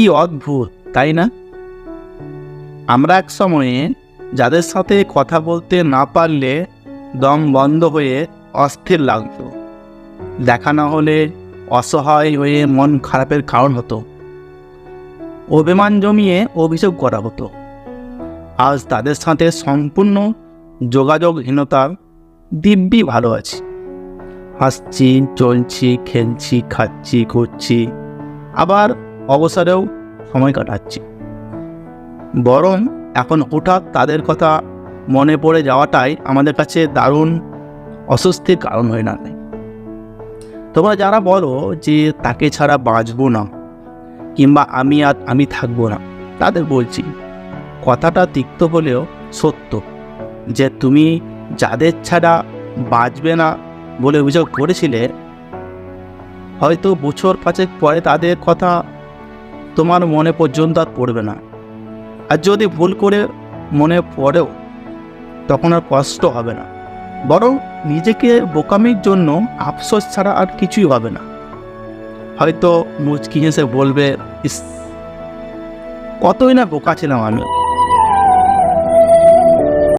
কি অদ্ভুত, তাই না? আমরা এক সময়ে যাদের সাথে কথা বলতে না পারলে দম বন্ধ হয়ে অস্থির লাগতো, দেখা না হলে অসহায় হয়ে মন খারাপের কারণ হতো, অভিমান জমিয়ে অভিযোগ করা হতো। আজ তাদের সাথে সম্পূর্ণ যোগাযোগহীনতার দিব্যি ভালো আছি, হাসছি, চলছি, খেলছি, খাচ্ছি, ঘুরছি, আবার অবসরেও সময় কাটাচ্ছি। বরং এখন হঠাৎ তাদের কথা মনে পড়ে যাওয়াটাই আমাদের কাছে দারুণ অস্বস্তির কারণ হয়ে দাঁড়ায়। তোমরা যারা বলো যে তাকে ছাড়া বাঁচবো না, কিংবা আমি থাকবো না, তাদের বলছি, কথাটা তিক্ত হলেও সত্য যে তুমি যাদের ছাড়া বাঁচবে না বলে অভিযোগ করেছিলে, হয়তো বছর 5 পরে তাদের কথা তোমার মনে পর্যন্ত আর পড়বে না। আর যদি ভুল করে মনে পড়েও, তখন আর কষ্ট হবে না, বরং নিজেকে বোকামির জন্য আফসোস ছাড়া আর কিছুই হবে না। হয়তো মুচকি হেসে বলবে, ইস, কতই না বোকা ছিলাম আমি।